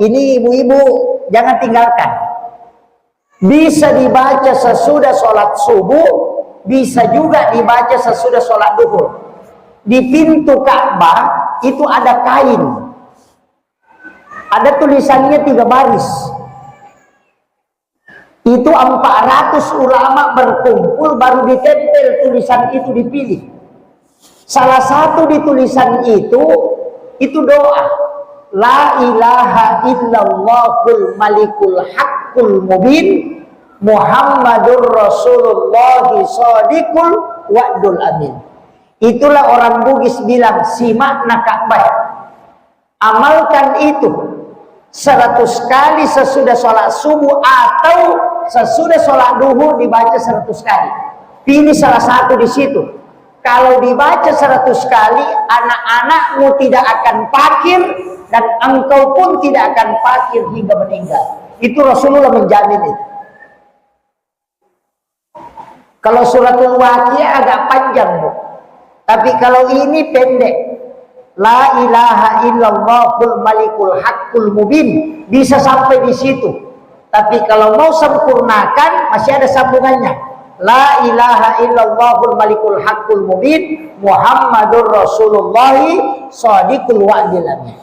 ini ibu-ibu jangan tinggalkan. Bisa dibaca sesudah sholat subuh, bisa juga dibaca sesudah sholat duhur. Di pintu Ka'bah itu ada kain, ada tulisannya 3 baris. Itu 400 ulama berkumpul baru ditempel tulisan itu, dipilih. Salah satu di tulisan itu doa, la ilaha illallahul malikul haqqul mubin Muhammadur Rasulullah shadiqul wa'dul amin. Itulah orang Bugis bilang si makna Ka'bah. Amalkan itu 100 kali sesudah sholat subuh atau sesudah sholat duhur dibaca 100 kali. Pilih salah satu di situ. Kalau dibaca 100 kali, anak-anakmu tidak akan fakir dan engkau pun tidak akan fakir hingga meninggal. Itu Rasulullah menjamin itu. Kalau suratul Waqiah agak panjang, Bu. Tapi kalau ini pendek. La ilaha illallahul malikul haqqul mubin, bisa sampai di situ. Tapi kalau mau sempurnakan masih ada sambungannya. La ilaha illallahul malikul haqqul mubin Muhammadur Rasulullah shadiqul wa'dil amin.